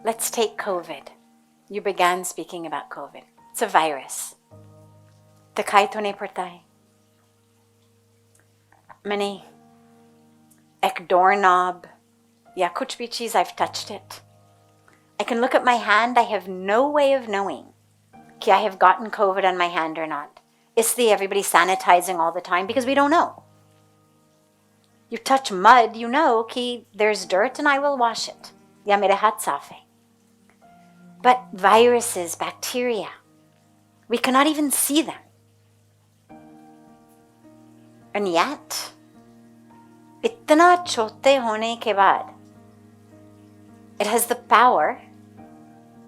let's take COVID. You began speaking about COVID. It's a virus. Takai to nahi padta hai. Many ek doorknob, ya kuch bhi cheez, I've touched it. I can look at my hand. I have no way of knowing कि I have gotten COVID on my hand or not. Isliye everybody sanitizing all the time because we don't know. You touch mud, you know कि there's dirt and I will wash it. Ya mere haath saaf hai. But viruses, bacteria, we cannot even see them. And yet, itna chote hone ke baad, it has the power.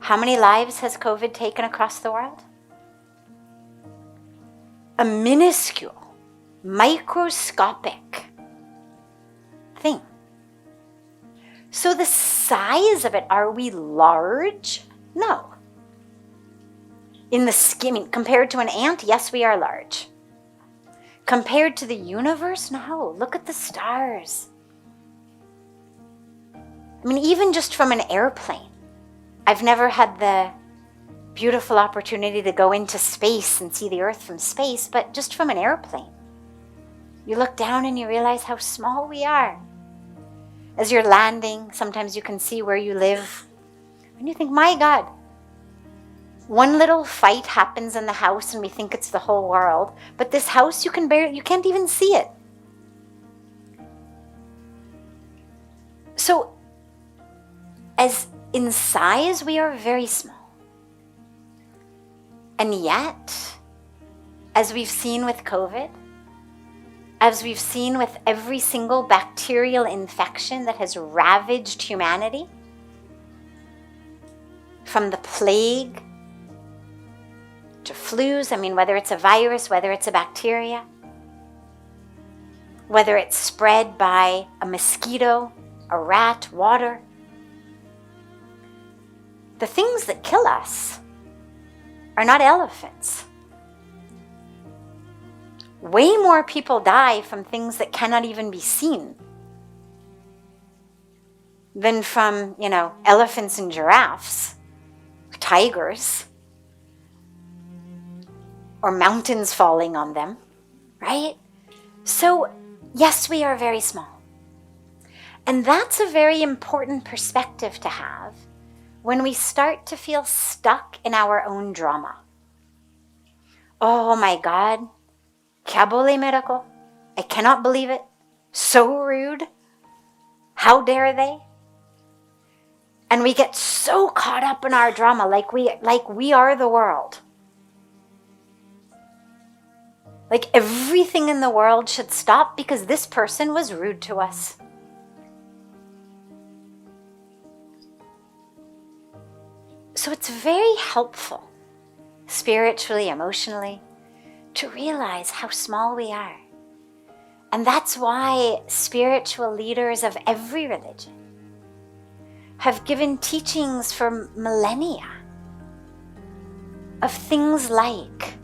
How many lives has COVID taken across the world? A minuscule, microscopic thing. So the size of it, are we large? No. In the scheme, compared to an ant, yes, we are large. Compared to the universe, no. Look at the stars. I mean, even just from an airplane. I've never had the beautiful opportunity to go into space and see the Earth from space, but just from an airplane. You look down and you realize how small we are. As you're landing, sometimes you can see where you live. And you think, my God, one little fight happens in the house and we think it's the whole world. But this house, you can't even see it. So, as in size, we are very small. And yet, as we've seen with COVID, as we've seen with every single bacterial infection that has ravaged humanity, from the plague to flus, I mean, whether it's a virus, whether it's a bacteria, whether it's spread by a mosquito, a rat, water, the things that kill us are not elephants. Way more people die from things that cannot even be seen than from, elephants and giraffes, tigers, or mountains falling on them, right? So, yes, we are very small. And that's a very important perspective to have when we start to feel stuck in our own drama. Oh my God, kya bole mere ko? I cannot believe it. So rude. How dare they? And we get so caught up in our drama, like we are the world. Like everything in the world should stop because this person was rude to us. So it's very helpful, spiritually, emotionally, to realize how small we are. And that's why spiritual leaders of every religion have given teachings for millennia of things like,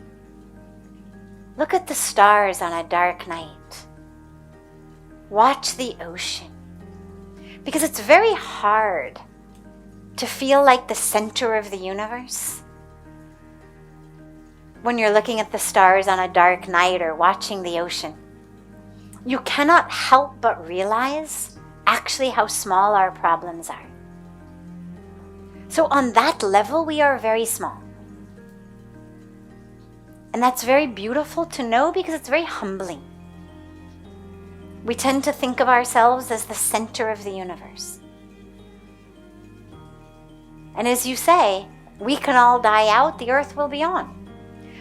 look at the stars on a dark night. Watch the ocean. Because it's very hard to feel like the center of the universe when you're looking at the stars on a dark night or watching the ocean. You cannot help but realize actually how small our problems are. So on that level, we are very small. And that's very beautiful to know because it's very humbling. We tend to think of ourselves as the center of the universe. And as you say, we can all die out, the earth will be on.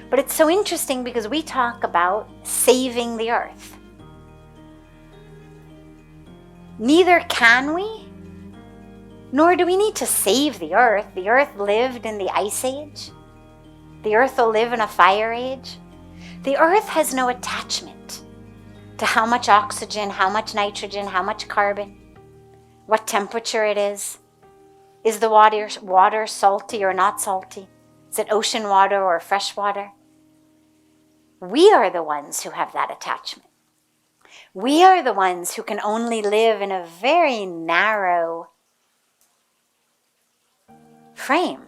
But it's so interesting because we talk about saving the earth. Neither can we, nor do we need to save the earth. The earth lived in the ice age. The earth will live in a fire age. The earth has no attachment to how much oxygen, how much nitrogen, how much carbon, what temperature it is. Is the water salty or not salty? Is it ocean water or fresh water? We are the ones who have that attachment. We are the ones who can only live in a very narrow frame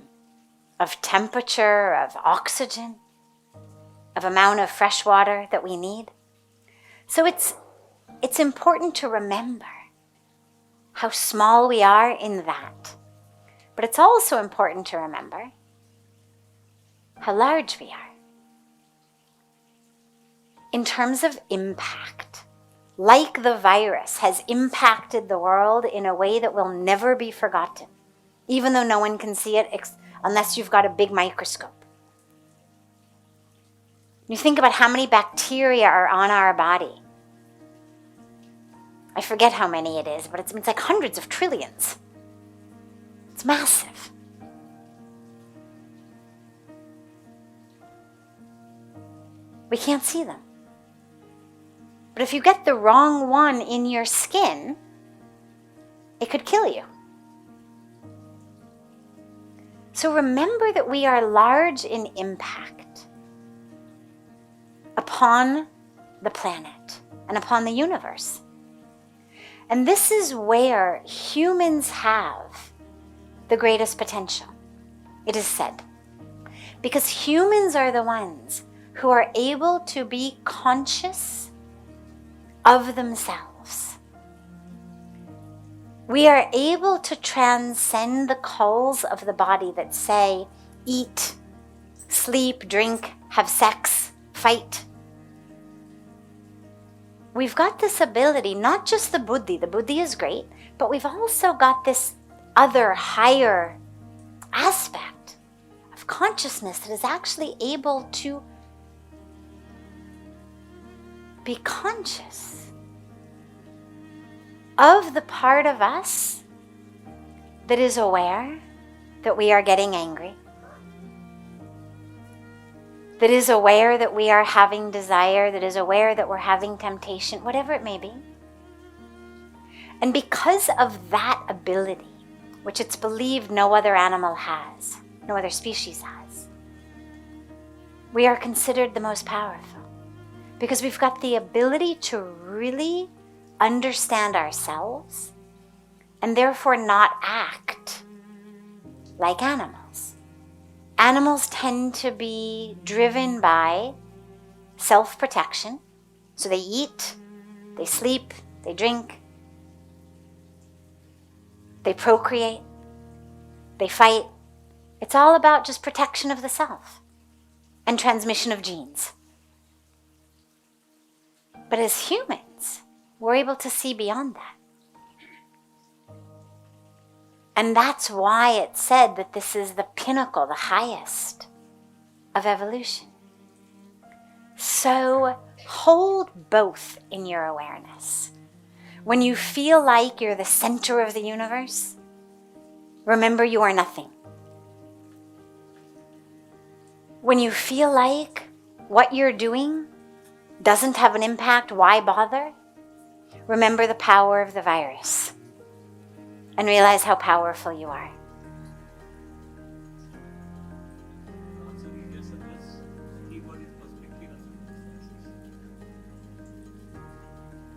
of temperature, of oxygen, of amount of fresh water that we need. So it's important to remember how small we are in that. But it's also important to remember how large we are. In terms of impact, like the virus has impacted the world in a way that will never be forgotten, even though no one can see it unless you've got a big microscope. You think about how many bacteria are on our body. I forget how many it is, but it's like hundreds of trillions. It's massive. We can't see them. But if you get the wrong one in your skin, it could kill you. So remember that we are large in impact upon the planet and upon the universe. And this is where humans have the greatest potential, it is said. Because humans are the ones who are able to be conscious of themselves. We are able to transcend the calls of the body that say, eat, sleep, drink, have sex, fight. We've got this ability, not just the buddhi is great, but we've also got this other higher aspect of consciousness that is actually able to be conscious of the part of us that is aware that we are getting angry, that is aware that we are having desire, that is aware that we're having temptation, whatever it may be. And because of that ability, which it's believed no other animal has, no other species has, we are considered the most powerful. Because we've got the ability to really understand ourselves and therefore not act like animals. Animals tend to be driven by self-protection. So they eat, they sleep, they drink, they procreate, they fight. It's all about just protection of the self and transmission of genes. But as humans, we're able to see beyond that. And that's why it's said that this is the pinnacle, the highest of evolution. So hold both in your awareness. When you feel like you're the center of the universe, remember you are nothing. When you feel like what you're doing doesn't have an impact, why bother? Remember the power of the virus and realize how powerful you are.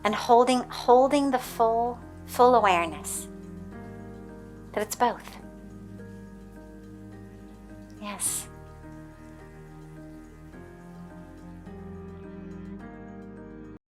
And holding the full awareness that it's both. Yes.